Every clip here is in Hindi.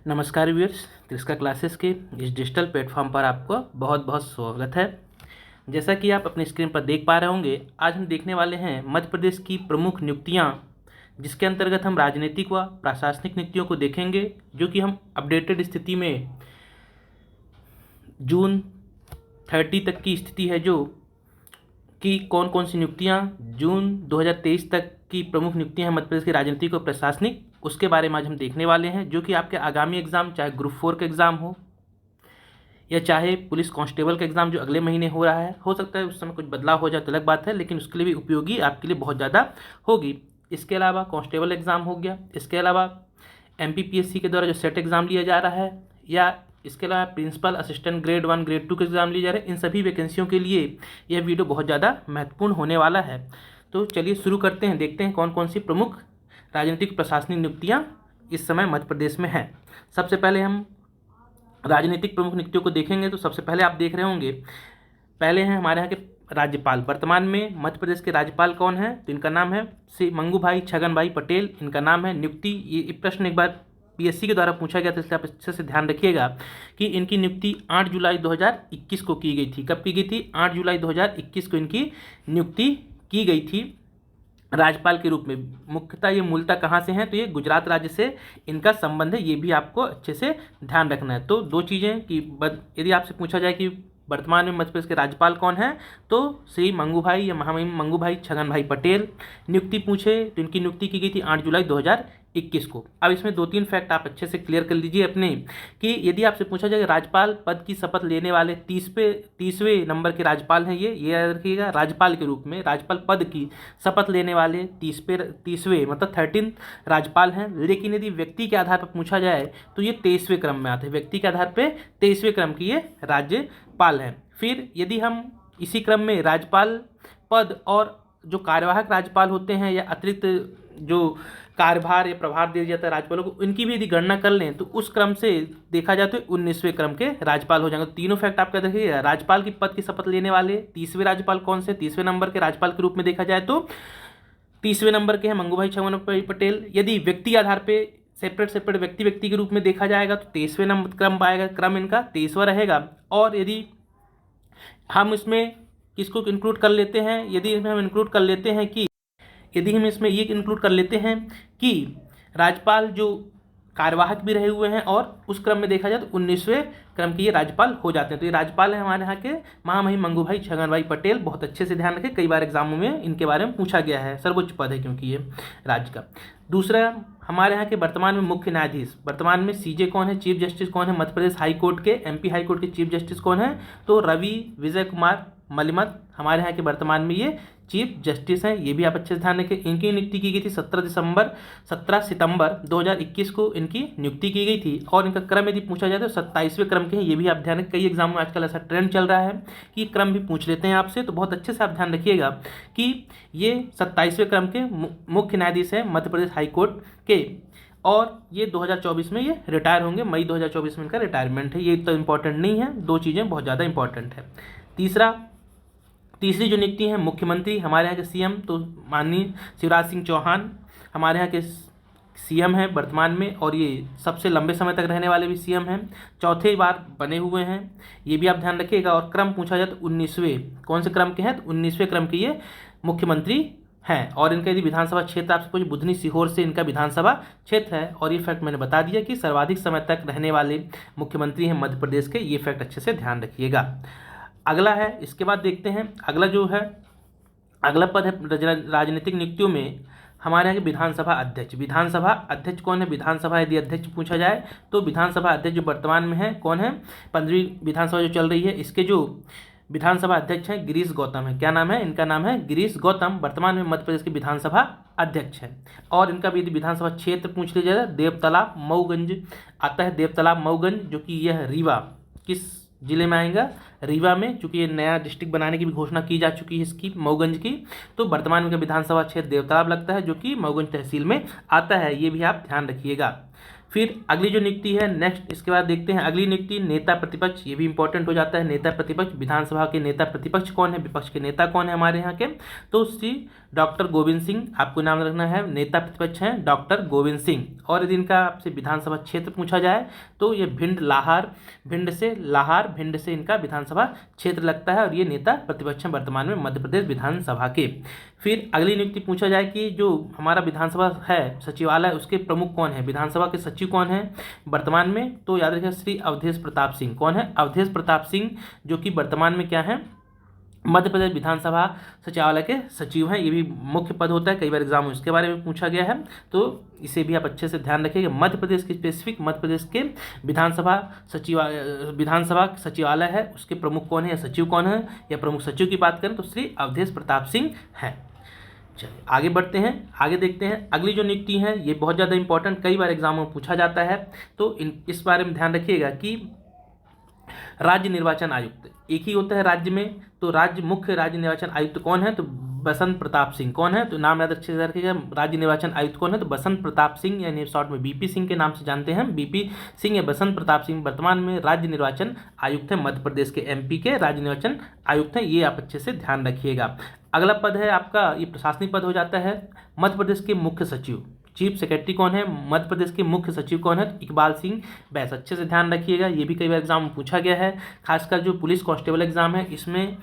नमस्कार व्यूअर्स, तिरस्का क्लासेस के इस डिजिटल प्लेटफॉर्म पर आपको बहुत बहुत स्वागत है। जैसा कि आप अपनी स्क्रीन पर देख पा रहे होंगे, आज हम देखने वाले हैं मध्य प्रदेश की प्रमुख नियुक्तियां, जिसके अंतर्गत हम राजनीतिक व प्रशासनिक नियुक्तियों को देखेंगे, जो कि हम अपडेटेड स्थिति में जून 30 तक की स्थिति है, जो कि कौन कौन सी नियुक्तियां जून 2023 तक की प्रमुख नियुक्तियां हैं मध्य प्रदेश की राजनीतिक और प्रशासनिक, उसके बारे में आज हम देखने वाले हैं। जो कि आपके आगामी एग्जाम, चाहे ग्रुप 4 का एग्ज़ाम हो या चाहे पुलिस कांस्टेबल का एग्ज़ाम जो अगले महीने हो रहा है, हो सकता है उस समय कुछ बदलाव हो जाए तो अलग बात है, लेकिन उसके लिए भी उपयोगी आपके लिए बहुत ज़्यादा होगी। इसके अलावा कांस्टेबल एग्ज़ाम हो गया, इसके अलावा MPPSC के द्वारा जो सेट एग्ज़ाम लिया जा रहा है, या इसके अलावा प्रिंसिपल असिस्टेंट ग्रेड 1 ग्रेड 2 के एग्ज़ाम लिए जा रहे हैं, इन सभी वैकेंसियों के लिए यह वीडियो बहुत ज़्यादा महत्वपूर्ण होने वाला है। तो चलिए शुरू करते हैं, देखते हैं कौन कौन सी प्रमुख राजनीतिक प्रशासनिक नियुक्तियां इस समय मध्य प्रदेश में हैं। सबसे पहले हम राजनीतिक प्रमुख नियुक्तियों को देखेंगे। तो सबसे पहले आप देख रहे होंगे, पहले हैं हमारे यहाँ के राज्यपाल। वर्तमान में मध्य प्रदेश के राज्यपाल कौन है? तो इनका नाम है श्री मंगूभाई छगन भाई पटेल, इनका नाम है। नियुक्ति, ये प्रश्न एक बार PSC के द्वारा पूछा गया था, इसलिए आप अच्छे से ध्यान रखिएगा कि इनकी नियुक्ति 8 जुलाई 2021 को की गई थी। कब की गई थी? 8 जुलाई 2021 को इनकी नियुक्ति की गई थी राज्यपाल के रूप में। मुख्यतः ये मूलतः कहाँ से हैं? तो ये गुजरात राज्य से इनका संबंध है, ये भी आपको अच्छे से ध्यान रखना है। तो दो चीज़ें कि यदि आपसे पूछा जाए कि वर्तमान में मध्य प्रदेश के राज्यपाल कौन है, तो श्री मंगूभाई या महामहिम मंगूभाई छगन भाई पटेल। नियुक्ति पूछे तो इनकी नियुक्ति की गई थी 8 जुलाई 2021 को। अब इसमें 2-3 फैक्ट आप अच्छे से क्लियर कर लीजिए अपने, कि यदि आपसे पूछा जाए राज्यपाल पद की शपथ लेने वाले 30वें नंबर के राज्यपाल हैं, ये याद रखिएगा। राज्यपाल के रूप में राज्यपाल पद की शपथ लेने वाले 30वें मतलब 13 राज्यपाल हैं। लेकिन यदि व्यक्ति के आधार पर पूछा जाए तो ये 23वें क्रम में आते हैं। व्यक्ति के आधार पर 23वें क्रम की ये राज्यपाल हैं। फिर यदि हम इसी क्रम में राज्यपाल पद और जो कार्यवाहक राज्यपाल होते हैं, या अतिरिक्त जो कार्यभार या प्रभार दिया जाता है राज्यपालों को, इनकी भी यदि गणना कर लें तो उस क्रम से देखा जाए तो 19वें क्रम के राज्यपाल हो जाएंगे। तो तीनों फैक्ट आपका देखिए, राज्यपाल की पद की शपथ लेने वाले 30वें राज्यपाल कौन से? 30वें नंबर के राज्यपाल के रूप में देखा जाए तो 30वें नंबर के हैं मंगूभाई छगन भाई पटेल। यदि व्यक्ति आधार पर सेपरेट व्यक्ति के रूप में देखा जाएगा तो 23वें नंबर क्रम पाएगा, क्रम इनका 23वां रहेगा। और यदि हम इसमें किसको इंक्लूड कर लेते हैं? यदि हम इंक्लूड कर लेते हैं कि यदि हम इसमें ये इंक्लूड कर लेते हैं कि राज्यपाल जो कार्यवाहक भी रहे हुए हैं, और उस क्रम में देखा जाए तो 19वें क्रम के ये राज्यपाल हो जाते हैं। तो ये राज्यपाल हैं हमारे यहाँ के महामहिम मंगूभाई छगन भाई पटेल। बहुत अच्छे से ध्यान रखें, कई बार एग्जामों में इनके बारे में पूछा गया है। सर्वोच्च पद है क्योंकि ये राज्य का। दूसरा, हमारे यहाँ के वर्तमान में मुख्य न्यायाधीश, वर्तमान में CJ कौन है? चीफ जस्टिस कौन है मध्य प्रदेश हाई कोर्ट के? MP हाई कोर्ट के चीफ जस्टिस कौन है? तो रवि विजय कुमार मलिमत हमारे यहाँ के वर्तमान में ये चीफ जस्टिस हैं। ये भी आप अच्छे से ध्यान रखें। इनकी नियुक्ति की गई थी 17 सितंबर 2021 को इनकी नियुक्ति की गई थी। और इनका क्रम यदि पूछा जाए तो 27वें क्रम के हैं। ये भी आप ध्यान रखें, कई एग्जाम में आजकल ऐसा ट्रेंड चल रहा है कि क्रम भी पूछ लेते हैं आपसे, तो बहुत अच्छे से आप ध्यान रखिएगा कि ये 27वें क्रम के मुख्य न्यायाधीश हैं मध्य प्रदेश हाई कोर्ट के। और ये 2024 में ये रिटायर होंगे, मई 2024 में इनका रिटायरमेंट है। ये तो इंपॉर्टेंट नहीं है, दो चीज़ें बहुत ज़्यादा इंपॉर्टेंट है। तीसरी जो नियुक्ति है मुख्यमंत्री, हमारे यहाँ के CM, तो माननीय शिवराज सिंह चौहान हमारे यहाँ के CM हैं वर्तमान में, और ये सबसे लंबे समय तक रहने वाले भी CM हैं। चौथे बार बने हुए हैं, ये भी आप ध्यान रखिएगा। और क्रम पूछा जाए तो 19वें, कौन से क्रम के हैं? तो 19वें क्रम के ये मुख्यमंत्री हैं। और इनका यदि विधानसभा क्षेत्र आपसे कुछ, बुधनी सीहोर से इनका विधानसभा क्षेत्र है। और ये फैक्ट मैंने बता दिया कि सर्वाधिक समय तक रहने वाले मुख्यमंत्री हैं मध्य प्रदेश के। ये फैक्ट अच्छे से ध्यान रखिएगा। अगला है, इसके बाद देखते हैं अगला जो है, अगला पद है राजनीतिक नियुक्तियों में हमारे यहाँ के विधानसभा अध्यक्ष। विधानसभा अध्यक्ष कौन है? विधानसभा यदि अध्यक्ष पूछा जाए तो विधानसभा अध्यक्ष जो वर्तमान में है कौन है? 15वीं विधानसभा जो चल रही है, इसके जो विधानसभा अध्यक्ष हैं गिरीश गौतम है। क्या नाम है इनका? नाम है गिरीश गौतम। वर्तमान में मध्य प्रदेश के विधानसभा अध्यक्ष हैं। और इनका भी यदि विधानसभा क्षेत्र पूछ लिया जाए, देवतालाब मऊगंज आता है। देवतालाब मऊगंज, जो कि यह रीवा, किस जिले में आएगा? रीवा में, चूँकि ये नया डिस्ट्रिक्ट बनाने की भी घोषणा की जा चुकी है इसकी, मऊगंज की। तो वर्तमान में विधानसभा क्षेत्र देवतालाब लगता है, जो कि मऊगंज तहसील में आता है। ये भी आप ध्यान रखिएगा। फिर अगली जो नियुक्ति है नेक्स्ट, इसके बाद देखते हैं अगली नियुक्ति नेता प्रतिपक्ष। ये भी इंपॉर्टेंट हो जाता है। नेता प्रतिपक्ष, विधानसभा के नेता प्रतिपक्ष कौन है? विपक्ष के नेता कौन है हमारे यहाँ के? तो श्री डॉक्टर गोविंद सिंह, आपको नाम रखना है, नेता प्रतिपक्ष हैं डॉक्टर गोविंद सिंह। और यदि इनका आपसे विधानसभा क्षेत्र पूछा जाए तो ये भिंड से इनका विधानसभा क्षेत्र लगता है और ये नेता प्रतिपक्ष हैं वर्तमान में मध्य प्रदेश विधानसभा के। फिर अगली नियुक्ति पूछा जाए कि जो हमारा विधानसभा है सचिवालय, उसके प्रमुख कौन है, विधानसभा के सचिव कौन है वर्तमान में, तो याद रखिए श्री अवधेश प्रताप सिंह। कौन है? अवधेश प्रताप सिंह, जो कि वर्तमान में क्या है, मध्य प्रदेश विधानसभा सचिवालय के सचिव हैं। ये भी मुख्य पद होता है, कई बार एग्जाम में इसके बारे में पूछा गया है, तो इसे भी आप अच्छे से ध्यान रखिएगा। मध्य प्रदेश के स्पेसिफिक मध्य प्रदेश के विधानसभा सचिवालय है, उसके प्रमुख कौन है या सचिव कौन है, या प्रमुख सचिव की बात करें तो श्री अवधेश प्रताप सिंह हैं। चलिए आगे बढ़ते हैं, आगे देखते हैं। अगली जो नियुक्ति है ये बहुत ज़्यादा इंपॉर्टेंट, कई बार एग्जामों में पूछा जाता है, तो इस बारे में ध्यान रखिएगा कि राज्य निर्वाचन आयुक्त एक ही होता है राज्य में, तो मुख्य राज्य निर्वाचन आयुक्त कौन है, तो बसंत प्रताप सिंह। कौन है? तो नाम याद अच्छे से रखिएगा, राज्य निर्वाचन आयुक्त कौन है, तो बसंत प्रताप सिंह, यानी शॉर्ट में बीपी सिंह के नाम से जानते हैं, बीपी सिंह या बसंत प्रताप सिंह वर्तमान में राज्य निर्वाचन आयुक्त हैं, मध्य प्रदेश के एमपी के राज्य निर्वाचन आयुक्त हैं। ये आप अच्छे से ध्यान रखिएगा। अगला पद है आपका, ये प्रशासनिक पद हो जाता है, मध्य प्रदेश के मुख्य सचिव। चीफ सेक्रेटरी कौन है? मध्य प्रदेश के मुख्य सचिव कौन है? इकबाल सिंह बैस। अच्छे से ध्यान रखिएगा, ये भी कई बार एग्जाम में पूछा गया है, खासकर जो पुलिस कांस्टेबल एग्जाम है इसमें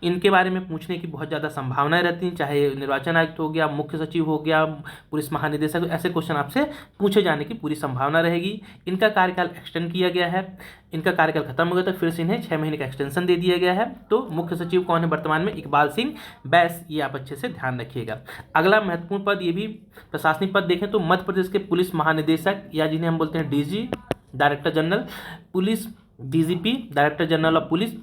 इनके बारे में पूछने की बहुत ज़्यादा संभावनाएं रहती हैं, चाहे निर्वाचन आयुक्त हो गया, मुख्य सचिव हो गया, पुलिस महानिदेशक, ऐसे क्वेश्चन आपसे पूछे जाने की पूरी संभावना रहेगी। इनका कार्यकाल एक्सटेंड किया गया है, इनका कार्यकाल खत्म हो गया तो फिर से इन्हें 6 महीने का एक्सटेंशन दे दिया गया है। तो मुख्य सचिव कौन है वर्तमान में? इकबाल सिंह बैस। ये आप अच्छे से ध्यान रखिएगा। अगला महत्वपूर्ण पद, ये भी प्रशासनिक पद देखें तो मध्य प्रदेश के पुलिस महानिदेशक, या जिन्हें हम बोलते हैं DG, director general police, DGP director general of police,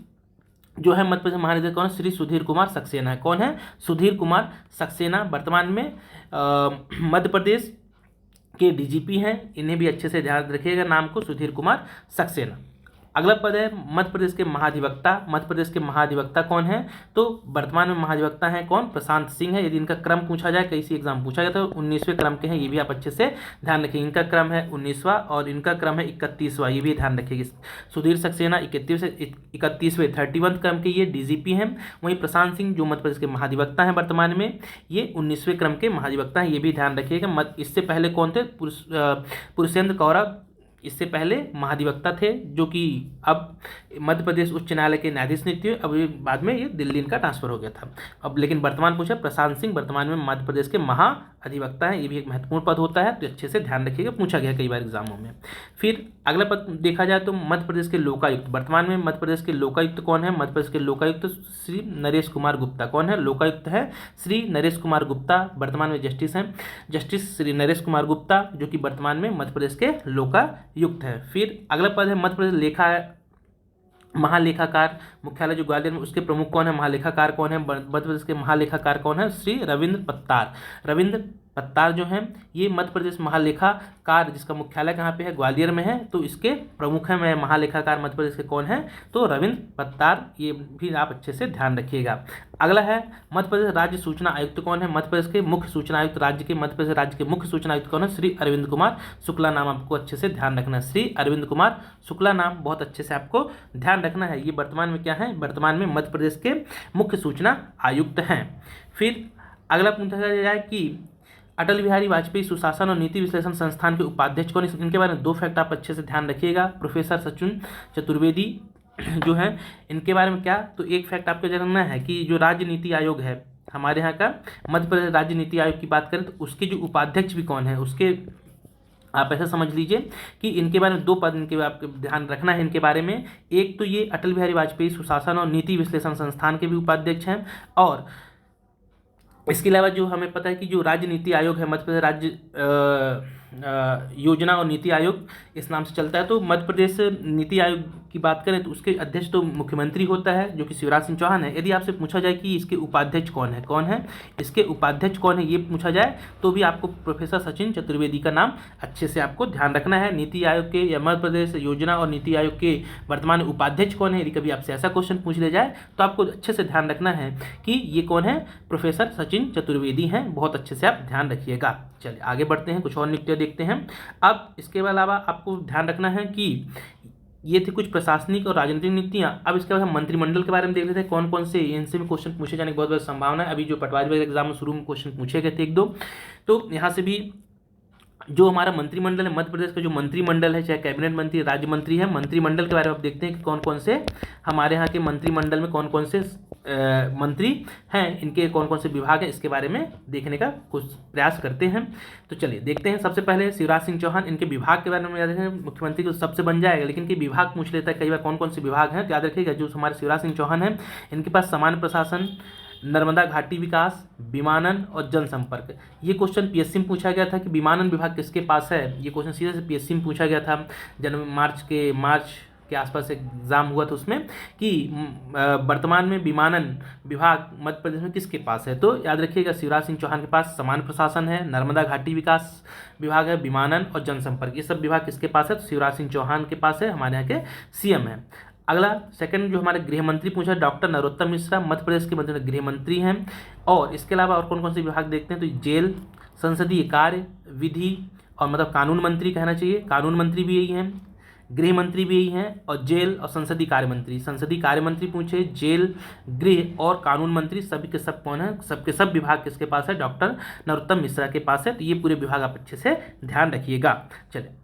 जो है मध्य प्रदेश महानिदेशक कौन है? श्री सुधीर कुमार सक्सेना है। कौन है? सुधीर कुमार सक्सेना वर्तमान में मध्य प्रदेश के डीजीपी हैं। इन्हें भी अच्छे से ध्यान रखिएगा, नाम को, सुधीर कुमार सक्सेना। अगला पद है मध्य प्रदेश के महाधिवक्ता। मध्य प्रदेश के महाधिवक्ता कौन है? तो वर्तमान में महाधिवक्ता हैं कौन? प्रशांत सिंह है। यदि इनका क्रम पूछा जाए, कई सी एग्जाम पूछा गया तो 19वें क्रम के हैं, ये भी आप अच्छे से ध्यान रखिए। इनका क्रम है 19वां और इनका क्रम है 31वां, ये भी ध्यान रखिएगा। सुधीर सक्सेना 31वें 31 क्रम के ये डीजीपी हैं। वहीं प्रशांत सिंह जो मध्य प्रदेश के महाधिवक्ता हैं वर्तमान में, ये 19वें क्रम के महाधिवक्ता हैं, ये भी ध्यान रखिएगा। इससे पहले कौन थे? पुरुषेंद्र कौरव इससे पहले महाधिवक्ता थे, जो कि अब मध्य प्रदेश उच्च न्यायालय के न्यायाधीश नियुक्त हुए। अब बाद में ये दिल्ली इनका ट्रांसफर हो गया था। अब लेकिन वर्तमान पूछा, प्रशांत सिंह वर्तमान में मध्य प्रदेश के महाधिवक्ता हैं। ये भी एक महत्वपूर्ण पद होता है, तो अच्छे से ध्यान रखिएगा, पूछा गया कई बार एग्जामों में। फिर अगला पद देखा जाए तो मध्य प्रदेश के लोकायुक्त। वर्तमान में मध्य प्रदेश के लोकायुक्त कौन है? मध्य प्रदेश के लोकायुक्त श्री नरेश कुमार गुप्ता। कौन है? लोकायुक्त है श्री नरेश कुमार गुप्ता, वर्तमान में जस्टिस हैं, जस्टिस श्री नरेश कुमार गुप्ता, जो कि वर्तमान में मध्य प्रदेश के लोकायुक्त है। फिर अगला पद है मध्य प्रदेश महालेखाकार मुख्यालय जो ग्वालियर में, उसके प्रमुख कौन है? महालेखाकार कौन है? मध्य प्रदेश के महालेखाकार कौन है? श्री रविंद्र पत्तार। रविंद्र पत्तार जो हैं ये मध्य प्रदेश महालेखाकार, जिसका मुख्यालय कहाँ पे है? ग्वालियर में है, तो इसके प्रमुख हैं महालेखाकार मध्य प्रदेश के कौन है? तो रविंद्र पत्तार। ये भी आप अच्छे से ध्यान रखिएगा। अगला है मध्य प्रदेश राज्य सूचना आयुक्त कौन है? मध्य प्रदेश के मुख्य सूचना आयुक्त, मध्य प्रदेश राज्य के मुख्य सूचना आयुक्त कौन है? श्री अरविंद कुमार शुक्ला। नाम आपको अच्छे से ध्यान रखना है, श्री अरविंद कुमार शुक्ला नाम बहुत अच्छे से आपको ध्यान रखना है। ये वर्तमान में क्या है? वर्तमान में मध्य प्रदेश के मुख्य सूचना आयुक्त हैं। फिर अगला पूछा जाए कि अटल बिहारी वाजपेयी सुशासन और नीति विश्लेषण संस्थान के उपाध्यक्ष कौन? इनके बारे में 2 फैक्ट आप अच्छे से ध्यान रखिएगा। प्रोफेसर सचिन चतुर्वेदी जो है, इनके बारे में क्या, तो एक फैक्ट आपको जानना है कि जो राज्य नीति आयोग है हमारे यहाँ का, मध्य प्रदेश राज्य नीति आयोग की बात करें तो उसके जो उपाध्यक्ष भी कौन है, उसके आप ऐसा समझ लीजिए कि इनके बारे में 2 पद इनके आपको ध्यान रखना है इनके बारे में। एक तो ये अटल बिहारी वाजपेयी सुशासन और नीति विश्लेषण संस्थान के भी उपाध्यक्ष हैं, और इसके अलावा जो हमें पता है कि जो राज्य नीति आयोग है, मध्य प्रदेश राज्य योजना और नीति आयोग इस नाम से चलता है। तो मध्य प्रदेश नीति आयोग की बात करें तो उसके अध्यक्ष तो मुख्यमंत्री होता है, जो कि शिवराज सिंह चौहान है। यदि आपसे पूछा जाए कि इसके उपाध्यक्ष कौन है, इसके उपाध्यक्ष कौन है, ये पूछा जाए तो भी आपको प्रोफेसर सचिन चतुर्वेदी का नाम अच्छे से आपको ध्यान रखना है। नीति आयोग के या मध्य प्रदेश योजना और नीति आयोग के वर्तमान उपाध्यक्ष कौन है, यदि कभी आपसे ऐसा क्वेश्चन पूछ लिया जाए तो आपको अच्छे से ध्यान रखना है कि ये कौन है, प्रोफेसर सचिन चतुर्वेदी हैं। बहुत अच्छे से आप ध्यान रखिएगा। चलिए आगे बढ़ते हैं, कुछ और नियुक्तियां देखते हैं। अब इसके अलावा आपको ध्यान रखना है कि ये थी कुछ प्रशासनिक और राजनीतिक नीतियां। अब इसके बाद हम मंत्रिमंडल के बारे में देख लेते हैं कौन कौन से इनसे भी क्वेश्चन पूछे जाने की बहुत बहुत संभावना है। अभी जो पटवारी वगैरह एग्जाम में शुरू में क्वेश्चन पूछे गए थे एक दो, तो यहाँ से भी जो हमारा मंत्रिमंडल है, मध्य प्रदेश का जो मंत्रिमंडल है, चाहे कैबिनेट मंत्री, राज्य मंत्री है, मंत्रिमंडल के बारे में आप देखते हैं कि कौन कौन से हमारे यहाँ के मंत्रिमंडल में कौन कौन से मंत्री हैं, इनके कौन कौन से विभाग हैं, इसके बारे में देखने का कुछ प्रयास करते हैं। तो चलिए देखते हैं। सबसे पहले शिवराज सिंह चौहान, इनके विभाग के बारे में याद रखें, मुख्यमंत्री को सबसे बन जाएगा लेकिन इनके विभाग पूछ लेता है कई बार कौन कौन से विभाग हैं, तो याद रखिएगा जो हमारे शिवराज सिंह चौहान हैं इनके पास सामान्य प्रशासन, नर्मदा घाटी विकास, विमानन और जनसंपर्क। ये क्वेश्चन पीएससी में पूछा गया था कि विमानन विभाग किसके पास है, ये क्वेश्चन सीधे से पीएससी में पूछा गया था। जनवरी मार्च के आसपास एग्जाम हुआ था उसमें कि वर्तमान में विमानन विभाग मध्य प्रदेश में किसके पास है। तो याद रखिएगा शिवराज सिंह चौहान के पास सामान्य प्रशासन है, नर्मदा घाटी विकास विभाग है, विमानन और जनसंपर्क, ये सब विभाग किसके पास है, तो शिवराज सिंह चौहान के पास है, हमारे यहाँ के सीएम है। अगला सेकंड जो हमारे गृह मंत्री पूछा, डॉक्टर नरोत्तम मिश्रा मध्य प्रदेश के गृह मंत्री हैं। और इसके अलावा और कौन कौन से विभाग देखते हैं, तो जेल, संसदीय कार्य, विधि और मतलब कानून मंत्री कहना चाहिए, कानून मंत्री भी यही हैं, गृह मंत्री भी यही हैं, और जेल और संसदीय कार्य मंत्री। संसदीय कार्य मंत्री पूछे, जेल, गृह और कानून मंत्री सभी के सब कौन है, सबके सब विभाग किसके पास है, डॉक्टर नरोत्तम मिश्रा के पास है। तो ये पूरे विभाग आप अच्छे से ध्यान रखिएगा। चलिए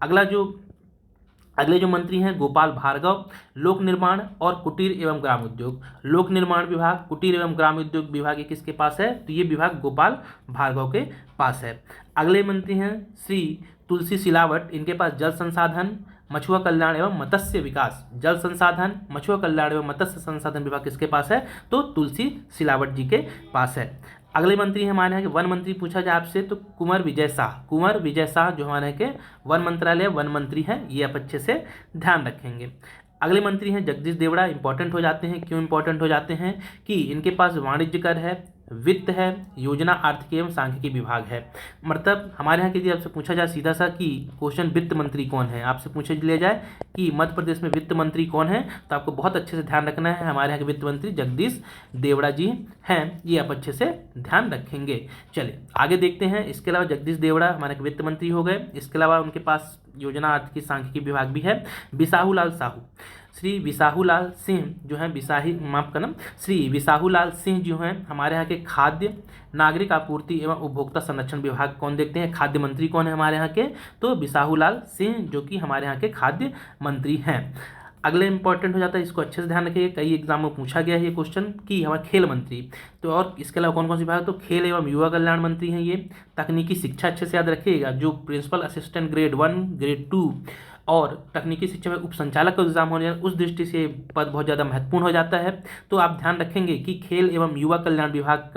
अगले जो मंत्री हैं गोपाल भार्गव, लोक निर्माण और कुटीर एवं ग्राम उद्योग। लोक निर्माण विभाग, कुटीर एवं ग्राम उद्योग विभाग ये किसके पास है, तो ये विभाग गोपाल भार्गव के पास है। अगले मंत्री हैं श्री तुलसी सिलावट, इनके पास जल संसाधन, मछुआ कल्याण एवं मत्स्य विकास। जल संसाधन, मछुआ कल्याण एवं मत्स्य संसाधन विभाग किसके पास है, तो तुलसी सिलावट जी के पास है। अगले मंत्री हैं हमारे यहाँ के वन मंत्री पूछा जाए आपसे, तो कुंवर विजय शाह जो हमारे यहाँ के वन मंत्रालय वन मंत्री हैं, ये आप अच्छे से ध्यान रखेंगे। अगले मंत्री हैं जगदीश देवड़ा, इंपॉर्टेंट हो जाते हैं। क्यों इंपॉर्टेंट हो जाते हैं कि इनके पास वाणिज्य कर है, वित्त है, योजना आर्थिक एवं सांख्यिकी विभाग है। मतलब हमारे यहाँ के यदि आपसे पूछा जाए सीधा सा कि क्वेश्चन वित्त मंत्री कौन है, आपसे पूछे लिया जाए कि मध्य प्रदेश में वित्त मंत्री कौन है, तो आपको बहुत अच्छे से ध्यान रखना है हमारे यहाँ के वित्त मंत्री जगदीश देवड़ा जी हैं, ये आप अच्छे से ध्यान रखेंगे। चलिए आगे देखते हैं। इसके अलावा जगदीश देवड़ा हमारे वित्त मंत्री हो गए, इसके अलावा उनके पास योजना आर्थिक सांख्यिकी विभाग भी है। बिसाहूलाल साहू, श्री विसाहूलाल सिंह जो हैं श्री विसाहूलाल सिंह जो हैं हमारे यहाँ के खाद्य नागरिक आपूर्ति एवं उपभोक्ता संरक्षण विभाग कौन देखते हैं, खाद्य मंत्री कौन है हमारे यहाँ के, तो बिसाहूलाल सिंह जो कि हमारे यहाँ के खाद्य मंत्री हैं। अगले इंपॉर्टेंट हो जाता है, इसको अच्छे से ध्यान रखिए, कई एग्जाम में पूछा गया है ये क्वेश्चन कि हमारे खेल मंत्री। तो और इसके अलावा कौन कौन से विभाग, तो खेल एवं युवा कल्याण मंत्री हैं ये। तकनीकी शिक्षा अच्छे से याद रखिएगा, जो प्रिंसिपल असिस्टेंट ग्रेड 1 ग्रेड 2 और तकनीकी शिक्षा में उप संचालक का एग्जाम होने उस दृष्टि से पद बहुत ज़्यादा महत्वपूर्ण हो जाता है। तो आप ध्यान रखेंगे कि खेल एवं युवा कल्याण विभाग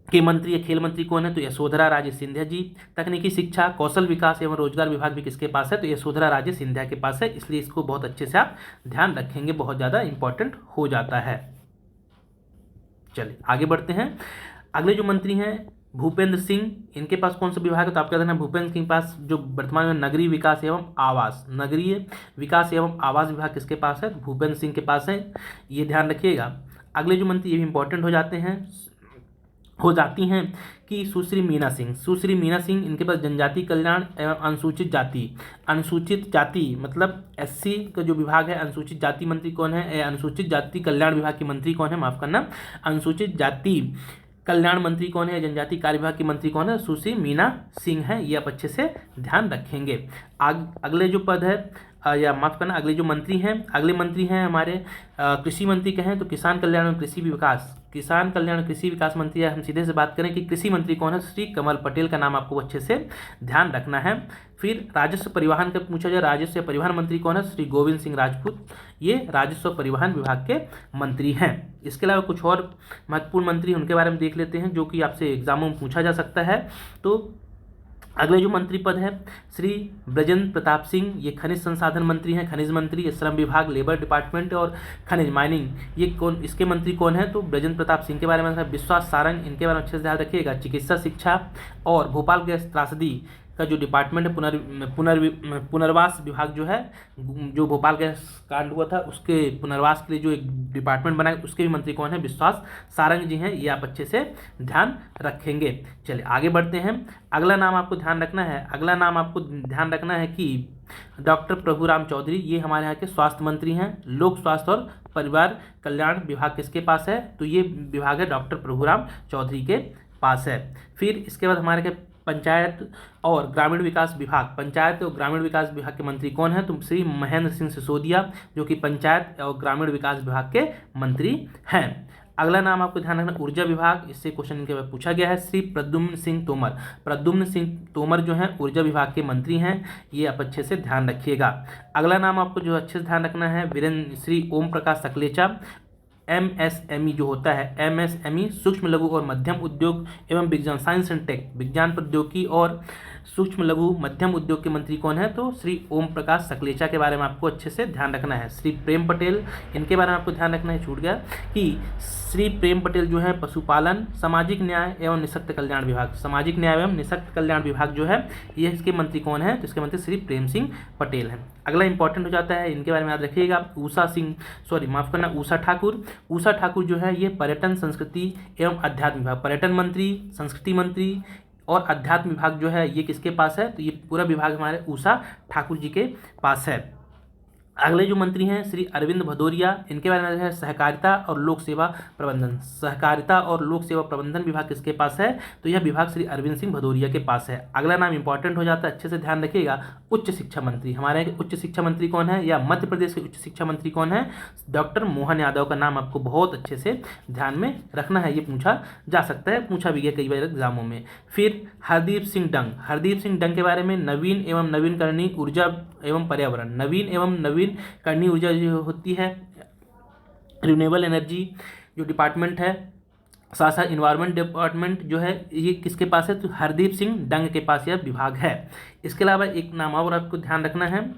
के मंत्री या खेल मंत्री कौन है, तो यशोधरा राजे सिंधिया जी। तकनीकी शिक्षा, कौशल विकास एवं रोजगार विभाग भी किसके पास है, तो यशोधरा राजे सिंधिया के पास है। इसलिए इसको बहुत अच्छे से आप ध्यान रखेंगे, बहुत ज़्यादा इंपॉर्टेंट हो जाता है। चलिए आगे बढ़ते हैं। अगले जो मंत्री हैं भूपेंद्र सिंह, इनके पास कौन सा विभाग है, तो आपका ध्यान है भूपेंद्र सिंह के पास जो वर्तमान में नगरीय विकास एवं आवास विभाग किसके पास है, भूपेंद्र सिंह के पास है, ये ध्यान रखिएगा। अगले जो मंत्री ये भी इंपॉर्टेंट हो जाती हैं कि सुश्री मीना सिंह, इनके पास जनजाति कल्याण एवं अनुसूचित जाति मतलब एससी का जो विभाग है, अनुसूचित जाति मंत्री कौन है, अनुसूचित जाति कल्याण विभाग के मंत्री कौन है, माफ करना, अनुसूचित जाति कल्याण मंत्री कौन है, जनजाति कार्य विभाग की मंत्री कौन है, सुश्री मीना सिंह है, ये आप अच्छे से ध्यान रखेंगे। अगले जो पद है अगले जो मंत्री हैं, अगले मंत्री हैं हमारे कृषि मंत्री कहें तो किसान कल्याण और कृषि विकास मंत्री है। हम सीधे से बात करें कि कृषि मंत्री कौन है, श्री कमल पटेल का नाम आपको अच्छे से ध्यान रखना है। फिर राजस्व परिवहन का पूछा जाए, राजस्व परिवहन मंत्री कौन है, श्री गोविंद सिंह राजपूत, ये राजस्व परिवहन विभाग के मंत्री हैं। इसके अलावा कुछ और महत्वपूर्ण मंत्री उनके बारे में देख लेते हैं जो कि आपसे एग्जामों में पूछा जा सकता है। तो अगले जो मंत्री पद है श्री ब्रजेंद्र प्रताप सिंह, ये खनिज संसाधन मंत्री हैं, खनिज मंत्री, श्रम विभाग, लेबर डिपार्टमेंट और खनिज माइनिंग, ये इसके मंत्री कौन है, तो ब्रजेंद्र प्रताप सिंह के बारे में। विश्वास सारंग, इनके बारे में अच्छे से ध्यान रखिएगा, चिकित्सा शिक्षा और भोपाल गैस त्रासदी का जो डिपार्टमेंट है पुनर्वास विभाग जो है, जो भोपाल गैस कांड हुआ था उसके पुनर्वास के लिए जो एक डिपार्टमेंट बना है उसके भी मंत्री कौन है, विश्वास सारंग जी हैं, ये आप अच्छे से ध्यान रखेंगे। चलिए आगे बढ़ते हैं। अगला नाम आपको ध्यान रखना है कि डॉक्टर प्रभुराम चौधरी, ये हमारे यहाँ के स्वास्थ्य मंत्री हैं। लोक स्वास्थ्य और परिवार कल्याण विभाग किसके पास है? तो ये विभाग है डॉक्टर प्रभुराम चौधरी के पास है। फिर इसके बाद हमारे के पंचायत और ग्रामीण विकास विभाग, पंचायत और ग्रामीण विकास विभाग के मंत्री कौन है? तो श्री महेंद्र सिंह सिसोदिया, जो कि पंचायत और ग्रामीण विकास विभाग के मंत्री हैं। अगला नाम आपको ध्यान रखना, ऊर्जा विभाग, इससे क्वेश्चन इनके बाद पूछा गया है। श्री प्रद्युम्न सिंह तोमर, प्रद्युम्न सिंह तोमर जो है ऊर्जा विभाग के मंत्री हैं, ये आप अच्छे से ध्यान रखिएगा। अगला नाम आपको जो अच्छे से ध्यान रखना है, वीरेंद्र श्री ओम प्रकाश सकलेचा, MSME जो होता है, MSME सूक्ष्म लघु और मध्यम उद्योग एवं विज्ञान, साइंस एंड टेक, विज्ञान प्रौद्योगिकी और सूक्ष्म लघु मध्यम उद्योग के मंत्री कौन है? तो श्री ओम प्रकाश सकलेचा के बारे में आपको अच्छे से ध्यान रखना है। श्री प्रेम पटेल, इनके बारे में आपको ध्यान रखना है, छूट गया कि श्री प्रेम पटेल जो है पशुपालन, सामाजिक न्याय एवं निःशक्त कल्याण विभाग, सामाजिक न्याय एवं निःशक्त कल्याण विभाग जो है ये इसके मंत्री कौन है? तो इसके मंत्री श्री प्रेम सिंह पटेल हैं। अगला इंपॉर्टेंट हो जाता है, इनके बारे में याद रखिएगा, ऊषा ठाकुर। ऊषा ठाकुर जो है ये पर्यटन, संस्कृति एवं अध्यात्म विभाग, पर्यटन मंत्री, संस्कृति मंत्री और अध्यात्म विभाग जो है ये किसके पास है? तो ये पूरा विभाग हमारे ऊषा ठाकुर जी के पास है। अगले जो मंत्री हैं श्री अरविंद भदौरिया, इनके बारे में है सहकारिता और लोक सेवा प्रबंधन, सहकारिता और लोक सेवा प्रबंधन विभाग किसके पास है? तो यह विभाग श्री अरविंद सिंह भदौरिया के पास है। अगला नाम इंपॉर्टेंट हो जाता है, अच्छे से ध्यान रखिएगा, उच्च शिक्षा मंत्री। हमारे यहाँ के उच्च शिक्षा मंत्री कौन है या मध्य प्रदेश के उच्च शिक्षा मंत्री कौन है? डॉक्टर मोहन यादव का नाम आपको बहुत अच्छे से ध्यान में रखना है, ये पूछा जा सकता है, पूछा भी गया कई बार एग्जामों में। फिर हरदीप सिंह डंग, हरदीप सिंह डंग के बारे में नवीन एवं नवीनकरणीय ऊर्जा एवं पर्यावरण, नवीन एवं नवीनकरणीय ऊर्जा जो होती है, रिन्यूएबल एनर्जी जो डिपार्टमेंट है, साथ साथ इन्वायरमेंट डिपार्टमेंट जो है ये किसके पास है? तो हरदीप सिंह डंग के पास यह विभाग है। इसके अलावा एक नाम और आपको ध्यान रखना है,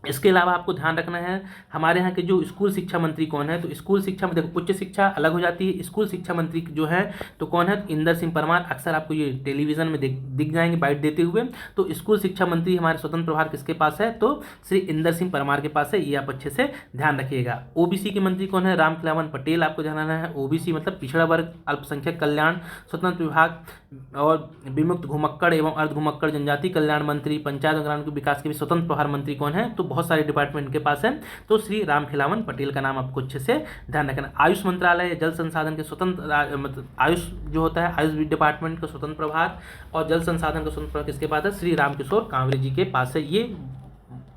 इसके अलावा आपको ध्यान रखना है हमारे यहाँ के जो स्कूल शिक्षा मंत्री कौन है? तो स्कूल शिक्षा में देखो, उच्च शिक्षा अलग हो जाती है, स्कूल शिक्षा मंत्री जो है तो कौन है? इंदर सिंह परमार, अक्सर आपको ये टेलीविजन में दिख जाएंगे बाइट देते हुए। तो स्कूल शिक्षा मंत्री हमारे स्वतंत्र प्रभार किसके पास है? तो श्री इंदर सिंह परमार के पास है, ये आप अच्छे से ध्यान रखिएगा। ओबीसी के मंत्री कौन है? रामखिलावन पटेल, आपको ध्यान रखना है। ओबीसी मतलब पिछड़ा वर्ग, अल्पसंख्यक कल्याण, स्वतंत्र विभाग और विमुक्त घुमक्कड़ एवं अर्ध घुमक्कड़ जनजाति कल्याण मंत्री, पंचायत और ग्रामीण विकास के भी स्वतंत्र प्रभार मंत्री कौन है? तो बहुत सारे डिपार्टमेंट के पास है, तो श्री रामखिलावन पटेल का नाम आपको अच्छे से ध्यान रखना। आयुष मंत्रालय, जल संसाधन के स्वतंत्र मतलब आयुष जो होता है, आयुष डिपार्टमेंट का स्वतंत्र प्रभार और जल संसाधन का स्वतंत्र प्रभार किसके पास है? श्री रामकिशोर कांवरे जी के पास है। ये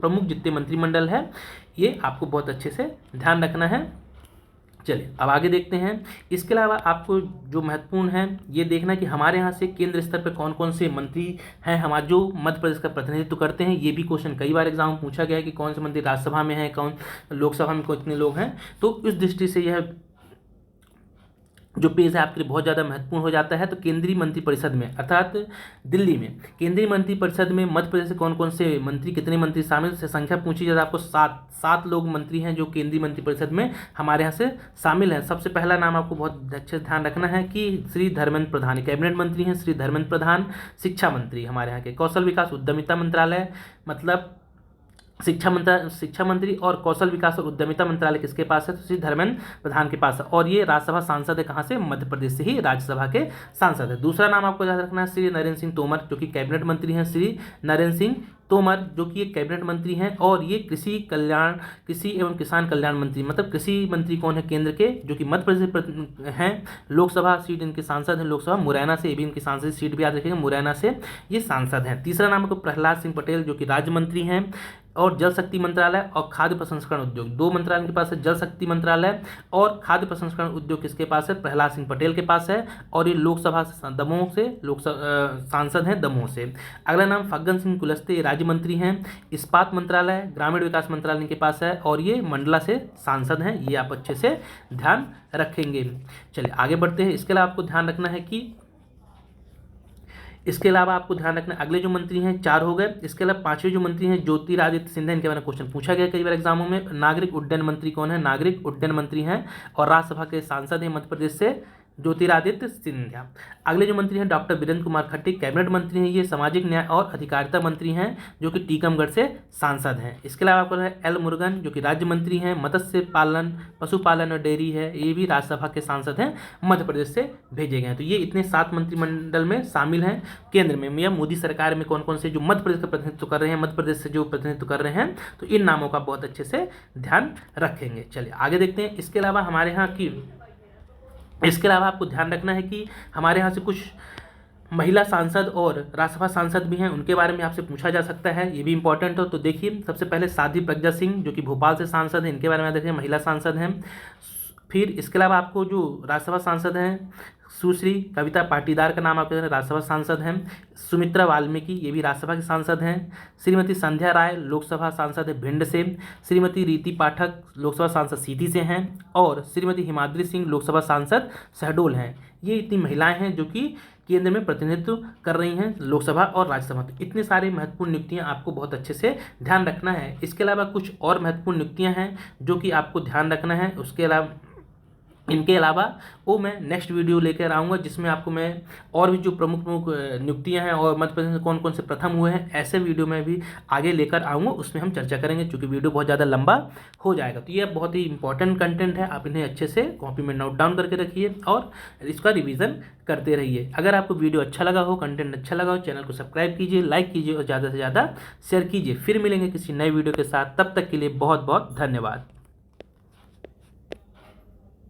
प्रमुख जितने मंत्रिमंडल है ये आपको बहुत अच्छे से ध्यान रखना है। चलिए अब आगे देखते हैं। इसके अलावा आपको जो महत्वपूर्ण है ये देखना कि हमारे यहाँ से केंद्र स्तर पर कौन कौन से मंत्री हैं हमारे जो मध्य प्रदेश का प्रतिनिधित्व करते हैं। ये भी क्वेश्चन कई बार एग्जाम में पूछा गया है कि कौन से मंत्री राज्यसभा में हैं, कौन लोकसभा में कितने लोग हैं। तो इस दृष्टि से यह जो पेज है आपके लिए बहुत ज़्यादा महत्वपूर्ण हो जाता है। तो केंद्रीय मंत्रिपरिषद में अर्थात दिल्ली में केंद्रीय मंत्रिपरिषद में मध्य प्रदेश से कौन कौन से मंत्री, कितने मंत्री शामिल से संख्या पूछी जाए, आपको सात लोग मंत्री हैं जो केंद्रीय मंत्रिपरिषद में हमारे यहाँ से शामिल हैं। सबसे पहला नाम आपको बहुत अच्छे से ध्यान रखना है कि श्री धर्मेंद्र प्रधान कैबिनेट मंत्री हैं। श्री धर्मेंद्र प्रधान शिक्षा मंत्री हमारे यहाँ के, कौशल विकास उद्यमिता मंत्रालय मतलब शिक्षा मंत्री और कौशल विकास और उद्यमिता मंत्रालय किसके पास है? तो श्री धर्मेंद्र प्रधान के पास है। और ये राज्यसभा सांसद है, कहाँ से? मध्य प्रदेश से ही राज्यसभा के सांसद है। दूसरा नाम आपको याद रखना है श्री नरेंद्र सिंह तोमर जो कि कैबिनेट मंत्री हैं। श्री नरेंद्र सिंह तोमर जो कि एक कैबिनेट मंत्री हैं और ये कृषि एवं किसान कल्याण मंत्री मतलब कृषि मंत्री कौन है केंद्र के, जो कि मध्य प्रदेश हैं। लोकसभा सीट इनके सांसद हैं, लोकसभा मुरैना से, ये भी इनकी सांसद सीट भी याद रखिएगा, मुरैना से ये सांसद हैं। तीसरा नाम आपको प्रहलाद सिंह पटेल जो कि राज्य मंत्री हैं और जल शक्ति मंत्रालय और खाद्य प्रसंस्करण उद्योग, दो मंत्रालय के पास है, जल शक्ति मंत्रालय और खाद्य प्रसंस्करण उद्योग किसके पास है? प्रहलाद सिंह पटेल के पास है। और ये लोकसभा दमोह से सांसद हैं, दमोह से। अगला नाम फग्गन सिंह कुलस्ते राज्य मंत्री हैं। इस्पात मंत्रालय, ग्रामीण विकास मंत्रालय इनके पास है और ये मंडला से सांसद हैं, ये आप अच्छे से ध्यान रखेंगे। चलिए आगे बढ़ते हैं। इसके अलावा आपको ध्यान रखना है कि अगले जो मंत्री हैं 4 हो गए। इसके अलावा 5वें जो मंत्री हैं ज्योतिरादित्य सिंधिया, इनके बारे में क्वेश्चन पूछा गया कई बार एग्जामों में। नागरिक उड्डयन मंत्री कौन है? नागरिक उड्डयन मंत्री हैं और राज्यसभा के सांसद हैं मध्य प्रदेश से। ज्योतिरादित्य सिंधिया। अगले जो मंत्री हैं डॉक्टर वीरेंद्र कुमार खट्टी, कैबिनेट मंत्री हैं, ये सामाजिक न्याय और अधिकारिता मंत्री हैं, जो कि टीकमगढ़ से सांसद हैं। इसके अलावा आपको है एल मुरुगन, जो कि राज्य मंत्री हैं, मत्स्य पालन, पशुपालन और डेयरी है, ये भी राज्यसभा के सांसद हैं, मध्य प्रदेश से भेजे गए हैं। तो ये इतने 7 मंत्रिमंडल में शामिल हैं केंद्र में, या मोदी सरकार में कौन कौन से जो मध्य प्रदेश का प्रतिनिधित्व कर रहे हैं, मध्य प्रदेश से जो प्रतिनिधित्व कर रहे हैं, तो इन नामों का बहुत अच्छे से ध्यान रखेंगे। चलिए आगे देखते हैं। इसके अलावा आपको ध्यान रखना है कि हमारे यहाँ से कुछ महिला सांसद और राज्यसभा सांसद भी हैं, उनके बारे में आपसे पूछा जा सकता है, ये भी इंपॉर्टेंट हो। तो देखिए सबसे पहले साध्वी प्रज्ञा सिंह, जो कि भोपाल से सांसद हैं, इनके बारे में देखिए, महिला सांसद हैं। फिर इसके अलावा आपको जो राज्यसभा सांसद हैं, सुश्री कविता पाटीदार का नाम आपके राज्यसभा सांसद हैं। सुमित्रा वाल्मीकि, ये भी राज्यसभा के सांसद हैं। श्रीमती संध्या राय लोकसभा सांसद है भिंड से। श्रीमती रीति पाठक लोकसभा सांसद सीधी से हैं। और श्रीमती हिमाद्री सिंह लोकसभा सांसद शहडोल हैं। ये इतनी महिलाएं हैं जो कि केंद्र में प्रतिनिधित्व कर रही हैं लोकसभा और राज्यसभा। तो इतने सारे महत्वपूर्ण नियुक्तियां आपको बहुत अच्छे से ध्यान रखना है। इसके अलावा कुछ और महत्वपूर्ण नियुक्तियां हैं जो कि आपको ध्यान रखना है। इनके अलावा वो मैं नेक्स्ट वीडियो लेकर आऊँगा, जिसमें आपको मैं और भी जो प्रमुख नियुक्तियां हैं और मध्य प्रदेश में कौन कौन से प्रथम हुए हैं, ऐसे वीडियो में भी आगे लेकर आऊँगा, उसमें हम चर्चा करेंगे, क्योंकि वीडियो बहुत ज़्यादा लंबा हो जाएगा। तो ये बहुत ही इंपॉर्टेंट कंटेंट है, आप इन्हें अच्छे से कॉपी में नोट डाउन करके रखिए और इसका रिविज़न करते रहिए। अगर आपको वीडियो अच्छा लगा हो, कंटेंट अच्छा लगा हो, चैनल को सब्सक्राइब कीजिए, लाइक कीजिए और ज़्यादा से ज़्यादा शेयर कीजिए। फिर मिलेंगे किसी नए वीडियो के साथ, तब तक के लिए बहुत बहुत धन्यवाद।